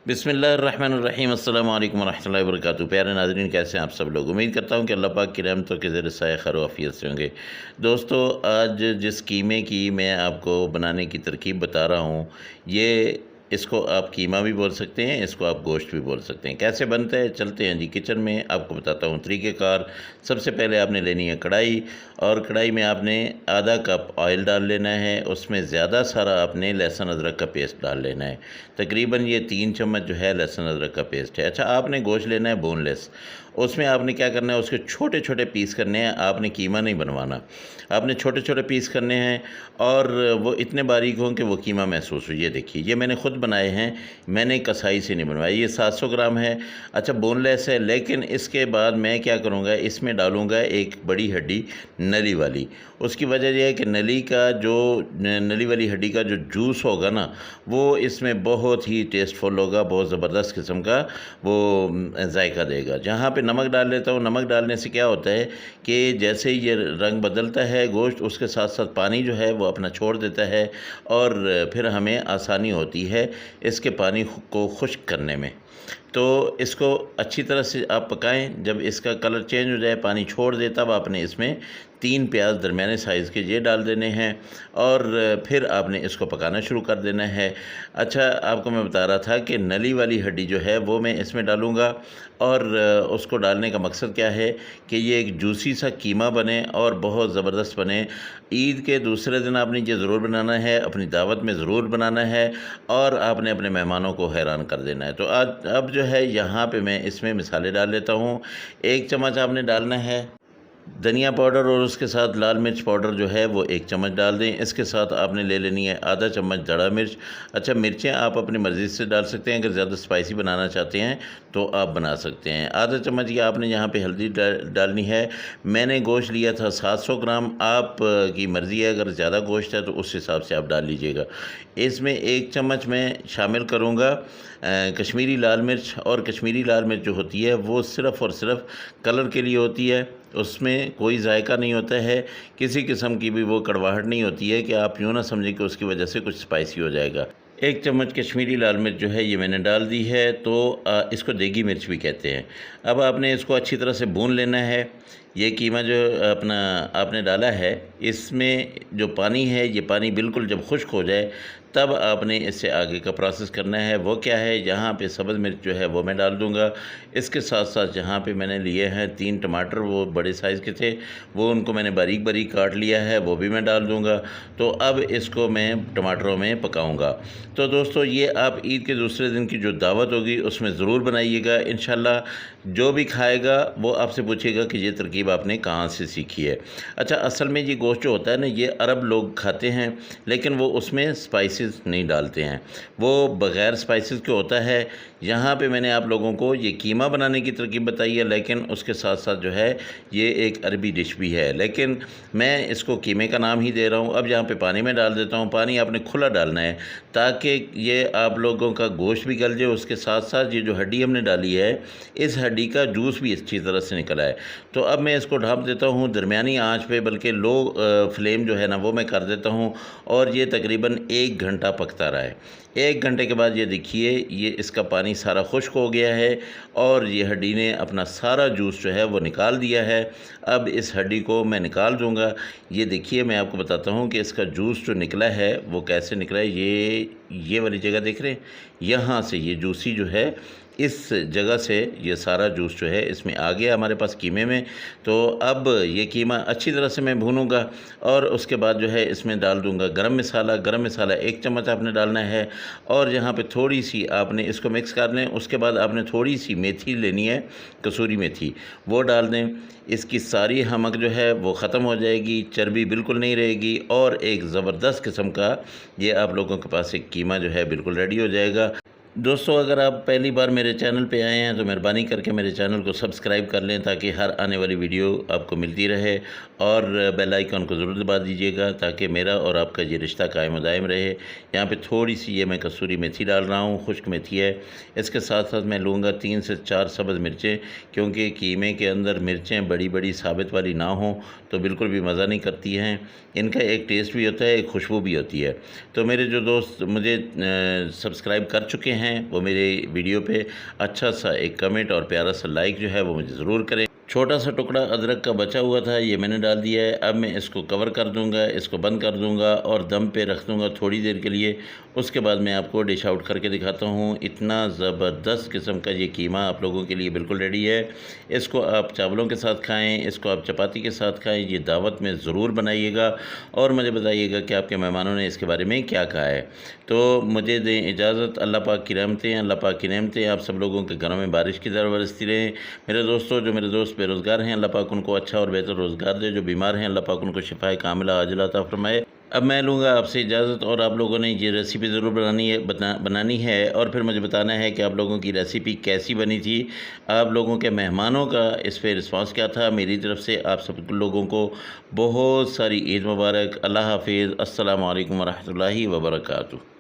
बिस्मिल्लाहिर्रहमानिर्रहीम अस्सलामु अलैकुम वरहमतुल्लाहि वबरकातुहू। प्यारे नाज़रीन, कैसे हैं आप सब लोग। उम्मीद करता हूँ कि अल्लाह पाक की रहमतों के ज़रिए साए खैर आफियत से होंगे। दोस्तों, आज जिस कीमे की मैं आपको बनाने की तरकीब बता रहा हूँ, ये इसको आप कीमा भी बोल सकते हैं, इसको आप गोश्त भी बोल सकते हैं। कैसे बनता है, चलते हैं जी किचन में, आपको बताता हूँ तरीक़ेकार। सबसे पहले आपने लेनी है कढ़ाई, और कढ़ाई में आपने आधा कप ऑयल डाल लेना है। उसमें ज़्यादा सारा आपने लहसुन अदरक का पेस्ट डाल लेना है। तकरीबन ये 3 चम्मच जो है लहसुन अदरक का पेस्ट है। अच्छा, आपने गोश्त लेना है बोनलेस। उसमें आपने क्या करना है, उसके छोटे छोटे पीस करने हैं। आपने कीमा नहीं बनवाना, आपने छोटे छोटे पीस करने हैं, और वो इतने बारीक हों कि वो कीमा महसूस हो। ये देखिए, ये मैंने ख़ुद बनाए हैं, मैंने कसाई से नहीं बनवाए। ये 700 ग्राम है। अच्छा, बोनलेस है, लेकिन इसके बाद मैं क्या करूँगा, इसमें डालूँगा एक बड़ी हड्डी नली वाली। उसकी वजह यह है कि नली वाली हड्डी का जो जूस होगा ना, वो इसमें बहुत ही टेस्टफुल होगा, बहुत ज़बरदस्त किस्म का वो जायका देगा। जहाँ पे नमक डाल लेता हूँ, नमक डालने से क्या होता है कि जैसे ही ये रंग बदलता है गोश्त, उसके साथ साथ पानी जो है वो अपना छोड़ देता है, और फिर हमें आसानी होती है इसके पानी को खुश्क करने में। तो इसको अच्छी तरह से आप पकाएं। जब इसका कलर चेंज हो जाए, पानी छोड़ दे, तब आपने इसमें 3 प्याज दरमियाने साइज़ के ये डाल देने हैं, और फिर आपने इसको पकाना शुरू कर देना है। अच्छा, आपको मैं बता रहा था कि नली वाली हड्डी जो है वो मैं इसमें डालूँगा, और उसको डालने का मकसद क्या है कि ये एक जूसी सा कीमा बने और बहुत ज़बरदस्त बने। ईद के दूसरे दिन आपने ये ज़रूर बनाना है, अपनी दावत में ज़रूर बनाना है, और आपने अपने मेहमानों को हैरान कर देना है। तो आज अब जो है यहाँ पे मैं इसमें मिसाले डाल लेता हूँ। 1 चम्मच आपने डालना है धनिया पाउडर, और उसके साथ लाल मिर्च पाउडर जो है वो 1 चम्मच डाल दें। इसके साथ आपने ले लेनी है आधा चम्मच दड़ा मिर्च। अच्छा, मिर्चें आप अपनी मर्ज़ी से डाल सकते हैं, अगर ज़्यादा स्पाइसी बनाना चाहते हैं तो आप बना सकते हैं। आधा चम्मच की आपने यहाँ पे हल्दी डालनी है। मैंने गोश्त लिया था 700 ग्राम, आप की मर्ज़ी है, अगर ज़्यादा गोश्त है तो उस हिसाब से आप डाल लीजिएगा। इसमें 1 चम्मच मैं शामिल करूँगा कश्मीरी लाल मिर्च, और कश्मीरी लाल मिर्च जो होती है वो सिर्फ़ और सिर्फ कलर के लिए होती है, उसमें कोई जायका नहीं होता है, किसी किस्म की भी वो कड़वाहट नहीं होती है कि आप यूँ ना समझें कि उसकी वजह से कुछ स्पाइसी हो जाएगा। 1 चम्मच कश्मीरी लाल मिर्च जो है ये मैंने डाल दी है। तो इसको देगी मिर्च भी कहते हैं। अब आपने इसको अच्छी तरह से भून लेना है। ये कीमा जो अपना आपने डाला है, इसमें जो पानी है, ये पानी बिल्कुल जब खुश्क हो जाए, तब आपने इससे आगे का प्रोसेस करना है। वो क्या है, यहाँ पे सब्ज़ मिर्च जो है वो मैं डाल दूँगा। इसके साथ साथ यहाँ पे मैंने लिए हैं 3 टमाटर, वो बड़े साइज़ के थे, वो उनको मैंने बारीक बारीक काट लिया है, वो भी मैं डाल दूँगा। तो अब इसको मैं टमाटरों में पकाऊँगा। तो दोस्तों, ये आप ईद के दूसरे दिन की जो दावत होगी उसमें ज़रूर बनाइएगा। इंशाल्लाह जो भी खाएगा वो आपसे पूछेगा कि ये तरकीब आपने कहाँ से सीखी है। अच्छा, असल में ये गोश्त जो होता है ना, ये अरब लोग खाते हैं, लेकिन वो उसमें स्पाइसेस नहीं डालते हैं, वो बग़ैर स्पाइसेस के होता है। यहाँ पे मैंने आप लोगों को ये कीमा बनाने की तरकीब बताई है, लेकिन उसके साथ साथ जो है ये एक अरबी डिश भी है, लेकिन मैं इसको कीमे का नाम ही दे रहा हूँ। अब यहाँ पे पानी में डाल देता हूँ। पानी आपने खुला डालना है, ताकि ये आप लोगों का गोश्त भी गल जाए, उसके साथ साथ ये जो हड्डी हमने डाली है, इस हड्डी का जूस भी अच्छी तरह से निकल आए। तो अब मैं इसको ढाँप देता हूँ दरमियानी आँच पे, बल्कि लो फ्लेम जो है ना वो मैं कर देता हूँ, और ये तकरीबन 1 घंटा पकता रहा है। 1 घंटे के बाद ये देखिए, ये इसका पानी सारा खुश्क हो गया है, और ये हड्डी ने अपना सारा जूस जो है वो निकाल दिया है। अब इस हड्डी को मैं निकाल दूँगा। ये देखिए, मैं आपको बताता हूँ कि इसका जूस जो निकला है वो कैसे निकला है। ये वाली जगह देख रहे हैं, यहाँ से ये जूसी जो है, इस जगह से ये सारा जूस जो है इसमें आ गया हमारे पास कीमे में। तो अब ये कीमा अच्छी तरह से मैं भूनूंगा, और उसके बाद जो है इसमें डाल दूंगा गरम मसाला। गरम मसाला 1 चम्मच आपने डालना है, और यहाँ पे थोड़ी सी आपने इसको मिक्स कर लें। उसके बाद आपने थोड़ी सी मेथी लेनी है, कसूरी मेथी, वो डाल दें। इसकी सारी हमक जो है वो ख़त्म हो जाएगी, चर्बी बिल्कुल नहीं रहेगी, और एक ज़बरदस्त किस्म का ये आप लोगों के पास एक कीमा जो है बिल्कुल रेडी हो जाएगा। दोस्तों, अगर आप पहली बार मेरे चैनल पे आए हैं तो मेहरबानी करके मेरे चैनल को सब्सक्राइब कर लें, ताकि हर आने वाली वीडियो आपको मिलती रहे, और बेल आइकन को ज़रूर दबा दीजिएगा, ताकि मेरा और आपका ये रिश्ता कायम व दायम रहे। यहाँ पे थोड़ी सी ये मैं कसूरी मेथी डाल रहा हूँ, खुश्क मेथी है। इसके साथ साथ मैं लूँगा 3 से 4 सब्ज़ मिर्चें, क्योंकि कीमे के अंदर मिर्चें बड़ी बड़ी साबित वाली ना हों तो बिल्कुल भी मज़ा नहीं करती हैं। इनका एक टेस्ट भी होता है, एक खुशबू भी होती है। तो मेरे जो दोस्त मुझे सब्सक्राइब कर चुके हैं, हैं वो मेरे वीडियो पे अच्छा सा एक कमेंट और प्यारा सा लाइक जो है वो मुझे ज़रूर करें। छोटा सा टुकड़ा अदरक का बचा हुआ था, ये मैंने डाल दिया है। अब मैं इसको कवर कर दूंगा, इसको बंद कर दूंगा और दम पे रख दूंगा थोड़ी देर के लिए। उसके बाद मैं आपको डिश आउट करके दिखाता हूँ। इतना ज़बरदस्त किस्म का ये कीमा आप लोगों के लिए बिल्कुल रेडी है। इसको आप चावलों के साथ खाएँ, इसको आप चपाती के साथ खाएँ। ये दावत में ज़रूर बनाइएगा और मुझे बताइएगा कि आपके मेहमानों ने इसके बारे में क्या कहा है। तो मुझे दें इजाज़त। अल्लाह पाक की रहमतें, अल्लाह पाक की नेमतें आप सब लोगों के घरों में बारिश की तरह बरसती रहें। मेरे दोस्तों, जो मेरे दोस्त बेरोज़गार हैं, अल्लाह पाक उनको अच्छा और बेहतर रोज़गार दे। जो बीमार हैं, अल्लाह पाक उनको शिफाए कामिला आजिला अता फ़रमाए। अब मैं लूँगा आपसे इजाज़त और आप लोगों ने ये रेसिपी ज़रूर बनानी है और फिर मुझे बताना है कि आप लोगों की रेसिपी कैसी बनी थी। आप लोगों के मेहमानों का इस पे रिस्पॉन्स क्या था। मेरी तरफ़ से आप सब लोगों को बहुत सारी ईद मुबारक। अल्लाह हाफ़िज़। अस्सलामु अलैकुम व रहमतुल्लाहि व बरकातुहू।